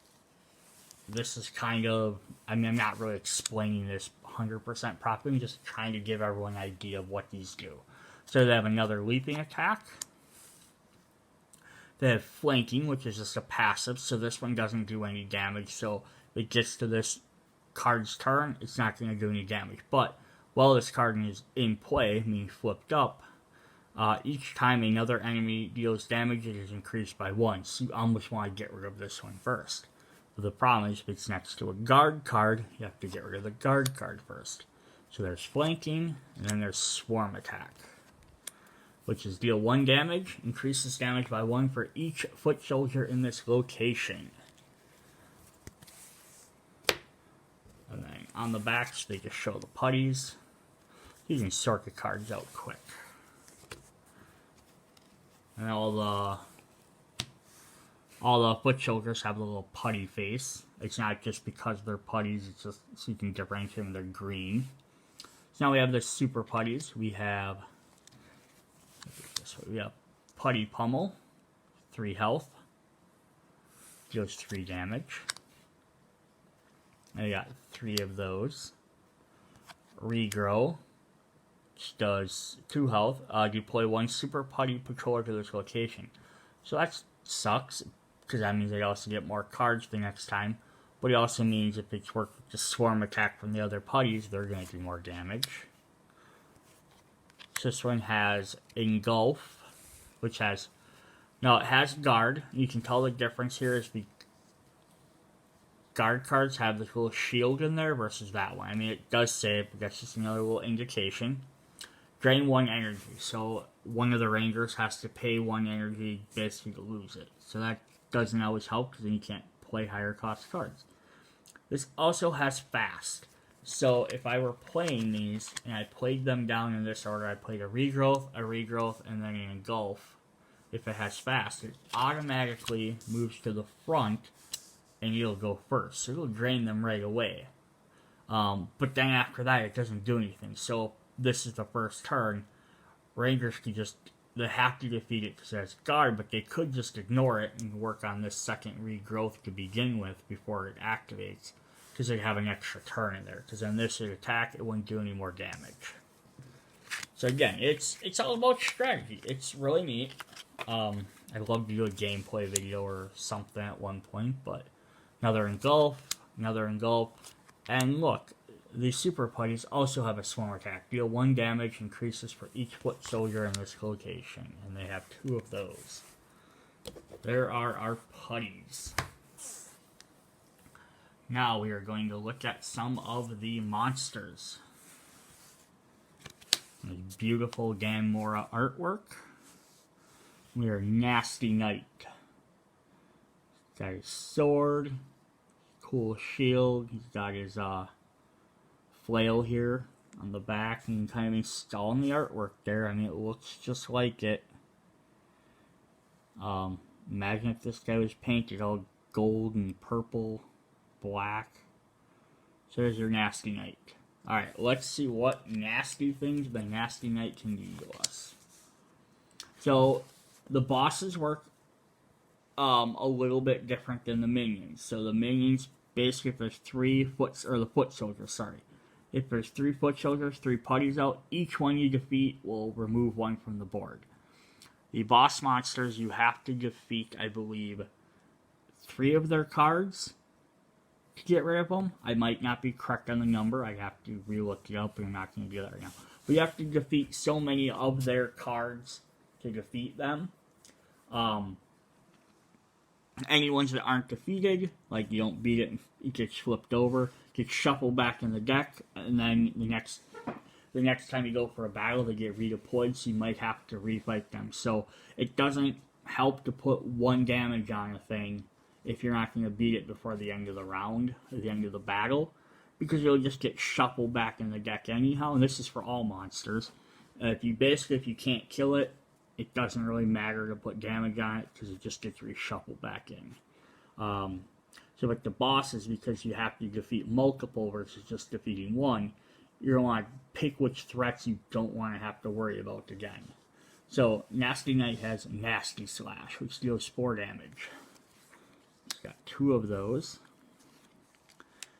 this is kind of, I'm not really explaining this 100% properly, I'm just trying to give everyone an idea of what these do. So they have another leaping attack. They have flanking, which is just a passive, so this one doesn't do any damage, so if it gets to this card's turn, it's not going to do any damage. But while this card is in play, meaning flipped up, each time another enemy deals damage, it is increased by 1, so you almost want to get rid of this one first. But the problem is, if it's next to a guard card, you have to get rid of the guard card first. So there's flanking, and then there's swarm attack, which is deal 1 damage, increases damage by 1 for each foot soldier in this location. And then on the backs, they just show the putties. You can sort the cards out quick. And all the foot soldiers have a little putty face. It's not just because they're putties, it's just so you can differentiate them, they're green. So now we have the super putties. We have Putty Pummel, 3 health, deals 3 damage. And we got 3 of those. Regrow, which does 2 health. Deploy 1 super putty patroller to this location. So that sucks, because that means they also get more cards the next time. But it also means if it's worked with the swarm attack from the other putties, they're going to do more damage. So this one has Engulf, which has, no, it has guard. You can tell the difference here is the guard cards have this little shield in there versus that one. I mean, it does say it, but that's just another little indication. Drain 1 energy, so one of the Rangers has to pay 1 energy basically to lose it. So that doesn't always help, because then you can't play higher cost cards. This also has fast. So if I were playing these, and I played them down in this order, I played a regrowth, and then an engulf. If it has fast, it automatically moves to the front, and it'll go first. So it'll drain them right away. But then after that, it doesn't do anything. So this is the first turn. Rangers could just, they have to defeat it because it has guard, but they could just ignore it and work on this second regrowth to begin with before it activates, because they have an extra turn in there. Because then this would attack, it wouldn't do any more damage. So again, it's all about strategy. It's really neat. I'd love to do a gameplay video or something at one point, but another engulf, And look, the Super Putties also have a swarm attack. Deal 1 damage, increases for each foot soldier in this location. And they have 2 of those. There are our Putties. Now we are going to look at some of the monsters. The beautiful Gamora artwork. We are Nasty Knight. He's got his sword, cool shield. He's got his flail here on the back. You can kind of install in the artwork there. I mean, it looks just like it. Imagine if this guy was painted all gold and purple, black. So there's your Nasty Knight. Alright, let's see what nasty things the Nasty Knight can do to us. So, the bosses work a little bit different than the minions. So the minions, basically, if there's 3 foot soldiers, sorry. If there's 3 foot soldiers, 3 putties out, each one you defeat will remove 1 from the board. The boss monsters, you have to defeat, I believe, 3 of their cards to get rid of them. I might not be correct on the number. I have to re-look it up, and I'm not going to do that right now. But you have to defeat so many of their cards to defeat them. Any ones that aren't defeated, like you don't beat it and it gets flipped over, gets shuffled back in the deck, and then the next time you go for a battle, they get redeployed, so you might have to refight them. So it doesn't help to put 1 damage on a thing if you're not going to beat it before the end of the round, or the end of the battle, because you'll just get shuffled back in the deck anyhow, and this is for all monsters. If you can't kill it, it doesn't really matter to put damage on it, because it just gets reshuffled back in. So with the bosses, because you have to defeat multiple versus just defeating 1, you're going to want to pick which threats you don't want to have to worry about again. So, Nasty Knight has Nasty Slash, which deals 4 damage. He's got 2 of those.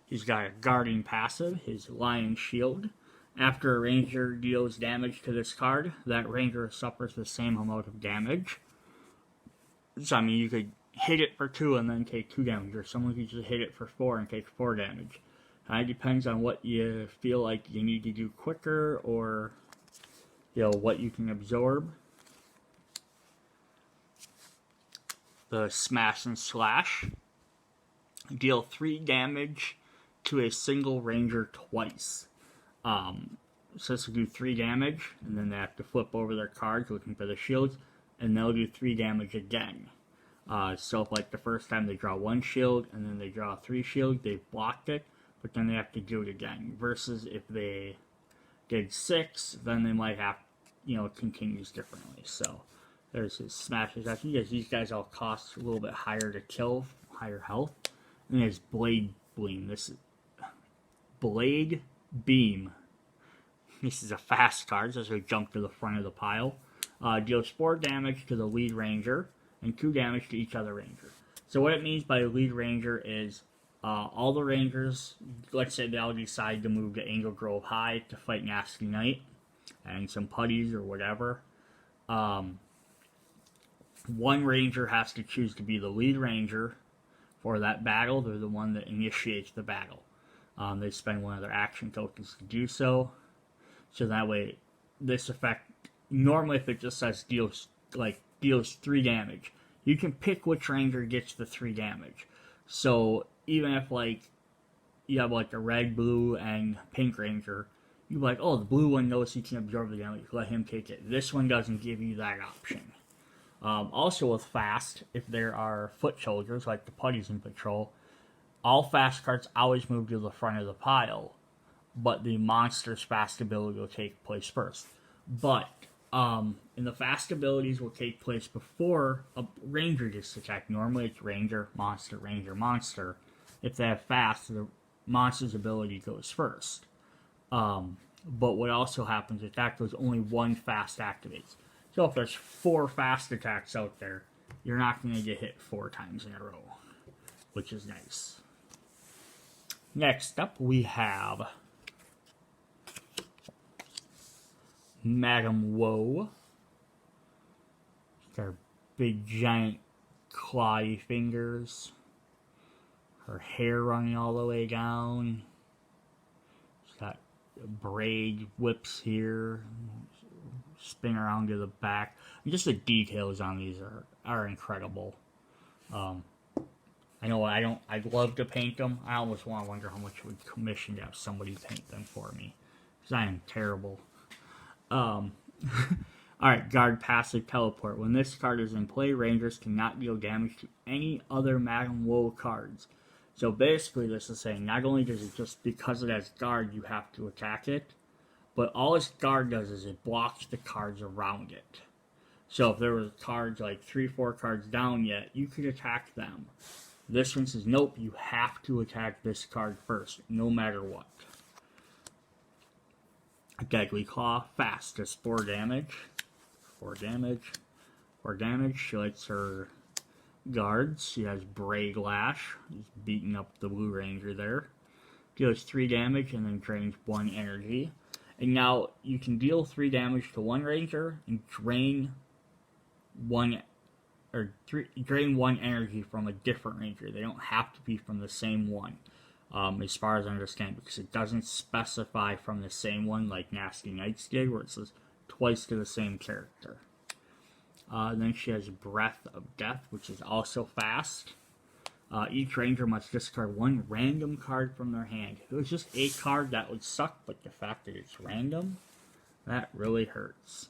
He's got a guarding passive, his Lion Shield. After a ranger deals damage to this card, that ranger suffers the same amount of damage. So, I mean, you could hit it for 2 and then take 2 damage, or someone could just hit it for 4 and take 4 damage. It depends on what you feel like you need to do quicker, or, you know, what you can absorb. The Smash and Slash. Deal 3 damage to a single ranger twice. So this will do 3 damage, and then they have to flip over their cards looking for the shields, and they'll do 3 damage again. So if, like, the first time they draw 1 shield, and then they draw 3 shield, they've blocked it, but then they have to do it again. Versus if they did 6, then they might have, you know, it continues differently. So there's his smashes. I think these guys all cost a little bit higher to kill, higher health. And his Blade Beam. This is Blade Beam. This is a fast card, so it'll jump to the front of the pile. Deals 4 damage to the lead ranger, and 2 damage to each other ranger. So what it means by lead ranger is all the rangers, let's say they all decide to move to Angel Grove High to fight Nasty Knight and some putties or whatever. One ranger has to choose to be the lead ranger for that battle. They're the one that initiates the battle. They spend one of their action tokens to do so. So that way, this effect, normally if it just says deals 3 damage, you can pick which ranger gets the 3 damage. So even if, like, you have, like, a red, blue, and pink ranger, you're like, oh, the blue one knows he can absorb the damage, let him take it. This one doesn't give you that option. Also with fast, if there are foot soldiers, like the putties in patrol, all fast cards always move to the front of the pile, but the monster's fast ability will take place first. But, and the fast abilities will take place before a ranger gets attacked. Normally it's ranger, monster. If they have fast, the monster's ability goes first. But what also happens is that goes only 1 fast activates. So if there's 4 fast attacks out there, you're not going to get hit 4 times in a row, which is nice. Next up, we have Madame Woe. Her big, giant, clawy fingers. Her hair running all the way down. braid whips here, spin around to the back. And just the details on these are incredible. I know I'd love to paint them. I almost want to wonder how much it would commission to have somebody paint them for me, because I am terrible. Alright, guard passive teleport. When this card is in play, Rangers cannot deal damage to any other Madam Woe cards. So basically this is saying not only does it just because it has guard you have to attack it, but all its guard does is it blocks the cards around it. So if there was cards like 3-4 cards down yet, you could attack them. This one says nope, you have to attack this card first, no matter what. Deadly Claw, fast, does 4 damage. 4 damage. 4 damage. She likes her guards. She has Braid Lash. He's beating up the Blue Ranger there. Deals 3 damage and then drains 1 energy. And now you can deal 3 damage to one Ranger and drain one energy from a different Ranger. They don't have to be from the same one. As far as I understand, because it doesn't specify from the same one like Nasty Knights did, where it says twice to the same character. Then she has Breath of Death, which is also fast. Each Ranger must discard 1 random card from their hand. If it was just a card, that would suck, but the fact that it's random, that really hurts.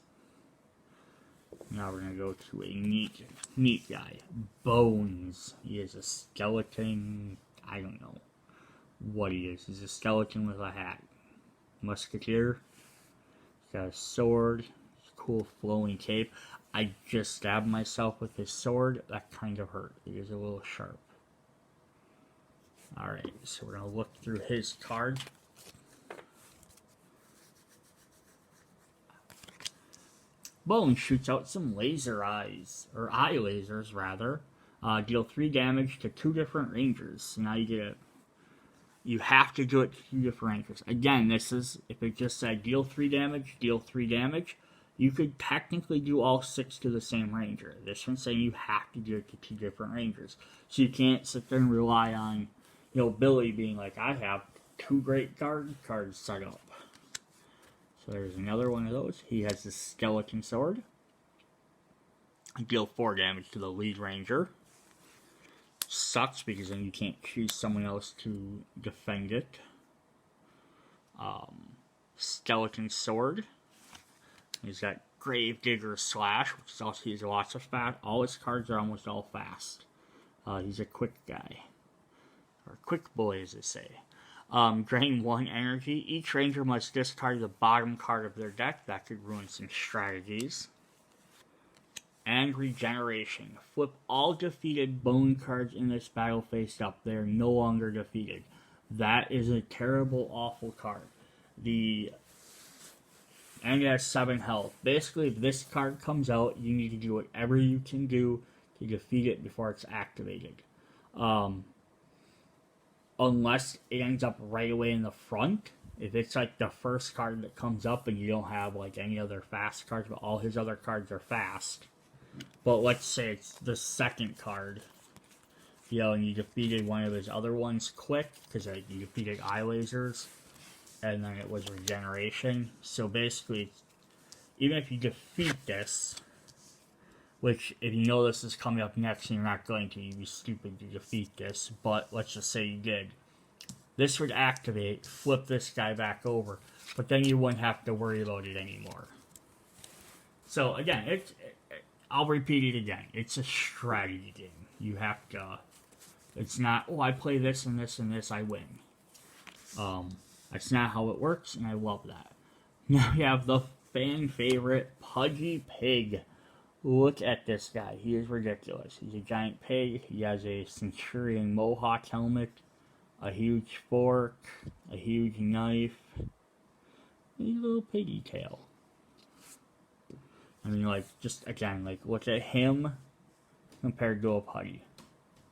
Now we're going to go to a neat guy. Bones. He is a skeleton. I don't know what he is. He's a skeleton with a hat. Musketeer. He's got a sword. Cool flowing cape. I just stabbed myself with his sword. That kind of hurt. It is a little sharp. Alright, so we're going to look through his card. Bone shoots out some laser eyes, or eye lasers rather. Deal 3 damage to 2 different Rangers. So now you have to do it to 2 different Rangers. Again, this is, if it just said deal 3 damage, you could technically do all 6 to the same Ranger. This one's saying you have to do it to 2 different Rangers. So you can't sit there and rely on, Billy being like, I have 2 great guard cards set up. So there's another one of those. He has the Skeleton Sword. Deal 4 damage to the lead Ranger. Sucks because then you can't choose someone else to defend it. Skeleton Sword. He's got Gravedigger Slash, which is also, he's lots of fast. All his cards are almost all fast. He's a quick guy. Or quick boy, as they say. Drain 1 energy. Each Ranger must discard the bottom card of their deck. That could ruin some strategies. And Regeneration. Flip all defeated Bone cards in this battle face up. They are no longer defeated. That is a terrible, awful card. And it has 7 health. Basically, if this card comes out, you need to do whatever you can do to defeat it before it's activated. Unless it ends up right away in the front. If it's like the first card that comes up and you don't have like any other fast cards, but all his other cards are fast. But let's say it's the second card. And you defeated one of his other ones quick, because you defeated eye lasers. And then it was Regeneration. So basically, even if you defeat this, which if you know this is coming up next and you're not going to, you'd be stupid to defeat this, but let's just say you did. This would activate, flip this guy back over, but then you wouldn't have to worry about it anymore. So again, I'll repeat it again. It's a strategy game. You have to, it's not, oh, I play this and this and this, I win. That's not how it works, and I love that. Now we have the fan favorite, Pudgy Pig. Look at this guy. He is ridiculous. He's a giant pig. He has a Centurion Mohawk helmet, a huge fork, a huge knife, and a little piggy tail. I mean, like, just again, like, look at him compared to a putty.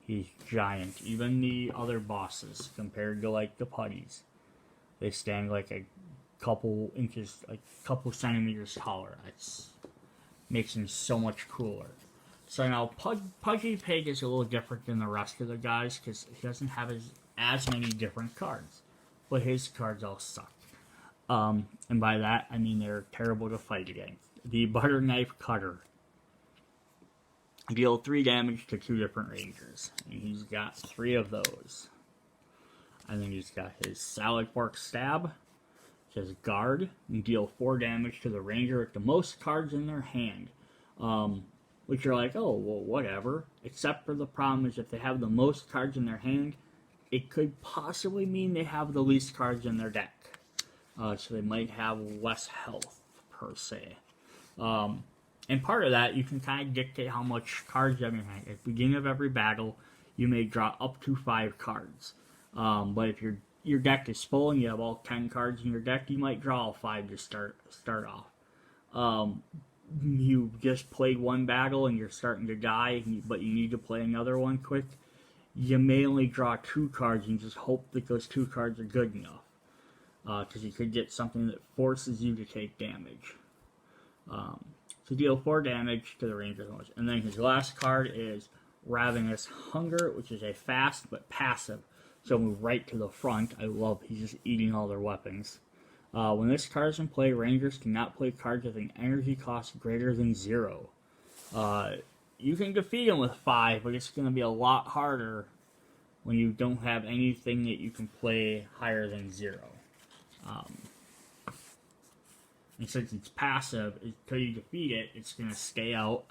He's giant. Even the other bosses compared to, like, the putties. They stand like a couple inches, like a couple centimeters taller. It's makes him so much cooler. So now Pudgy Pig is a little different than the rest of the guys because he doesn't have as many different cards, but his cards all suck. And by that, I mean they're terrible to fight against. The Butter Knife Cutter. Deal 3 damage to 2 different rangers. And he's got 3 of those. And then he's got his Salad Fork Stab. Says Guard. You deal 4 damage to the ranger with the most cards in their hand. Which you're like, oh, well, whatever. Except for the problem is if they have the most cards in their hand, it could possibly mean they have the least cards in their deck. So they might have less health, per se. And part of that, you can kind of dictate how much cards you have in your hand. At the beginning of every battle, you may draw up to 5 cards. But if your deck is full and you have all 10 cards in your deck, you might draw all 5 to start off. You just played one battle and you're starting to die, but you need to play another one quick. You may only draw 2 cards and just hope that those 2 cards are good enough. Because you could get something that forces you to take damage. So deal 4 damage to the ranger. And then his last card is Ravenous Hunger, which is a fast but passive. So move right to the front. I love he's just eating all their weapons. When this card is in play, rangers cannot play cards with an energy cost greater than 0. You can defeat him with 5, but it's going to be a lot harder when you don't have anything that you can play higher than 0. And since it's passive, until you defeat it, it's going to stay out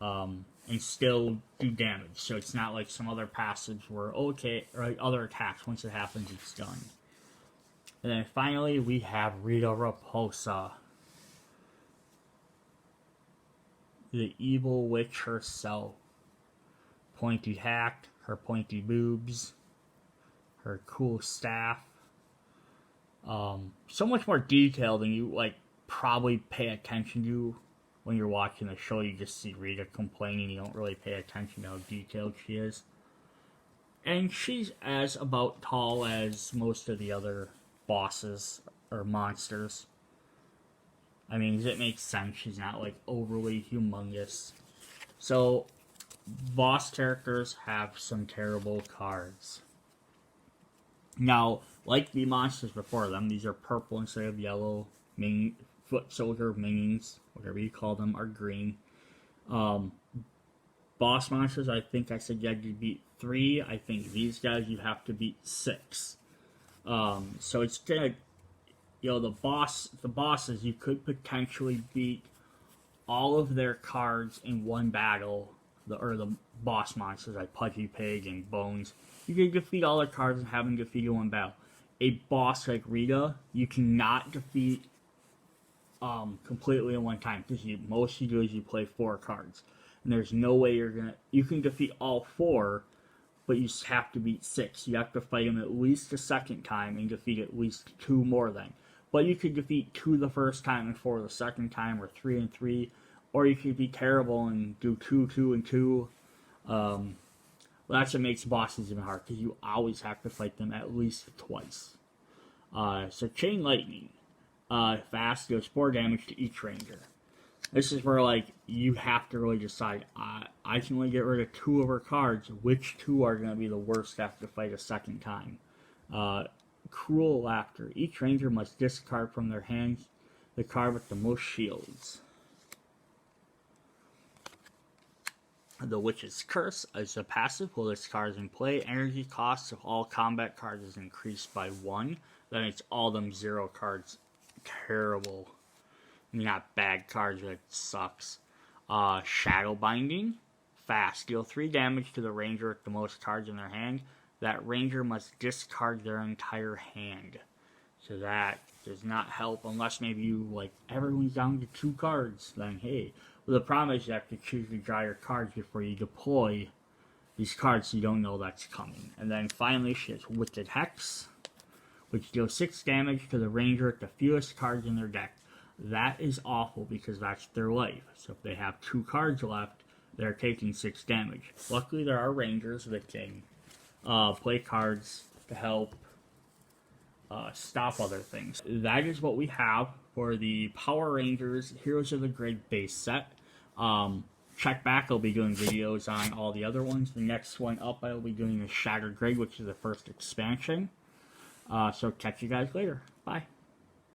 and still do damage. So it's not like some other passives where, okay, or like other attacks, once it happens, it's done. And then finally, we have Rita Repulsa. The evil witch herself. Pointy hat, her pointy boobs, her cool staff. So much more detail than you probably pay attention to when you're watching the show. You just see Rita complaining. You don't really pay attention to how detailed she is. And she's as about tall as most of the other bosses or monsters. I mean, it makes sense. She's not overly humongous. So, boss characters have some terrible cards. Now, like the monsters before them, these are purple instead of yellow. Foot soldier minions, whatever you call them, are green. Boss monsters, I think I said you had to beat 3. I think these guys you have to beat 6. So it's gonna, the bosses, you could potentially beat all of their cards in one battle. The boss monsters like Pudgy Pig and Bones. You can defeat all their cards and have them defeat in one battle. A boss like Rita, you cannot defeat completely in one time, because most you do is you play 4 cards. And there's no way you can defeat all 4, but you have to beat 6. You have to fight them at least a second time and defeat at least 2 more then. But you could defeat 2 the first time and 4 the second time, or 3 and 3. Or you could be terrible and do 2, 2, and 2. Well, that's what makes bosses even hard, because you always have to fight them at least twice. So Chain Lightning. Fast, deals 4 damage to each ranger. This is where, you have to really decide, I can only get rid of 2 of her cards. Which 2 are going to be the worst after to fight a second time? Cruel Laughter. Each ranger must discard from their hands the card with the most shields. The Witch's Curse is a passive. While this card is in play, energy cost of all combat cards is increased by 1. Then it's all them 0 cards. Terrible. I mean, not bad cards, but it sucks. Shadow Binding. Fast. Deal 3 damage to the ranger with the most cards in their hand. That ranger must discard their entire hand. So that does not help unless maybe you, everyone's down to 2 cards. Then, hey. Well, the problem is you have to choose to draw your cards before you deploy these cards, so you don't know that's coming. And then finally, she has Wicked Hex, which deals 6 damage to the ranger with the fewest cards in their deck. That is awful, because that's their life. So if they have 2 cards left, they're taking 6 damage. Luckily, there are rangers that can play cards to help stop other things. That is what we have for the Power Rangers Heroes of the Grid base set. Check back, I'll be doing videos on all the other ones. The next one up, I'll be doing the Shattered Grid, which is the first expansion. So catch you guys later. Bye.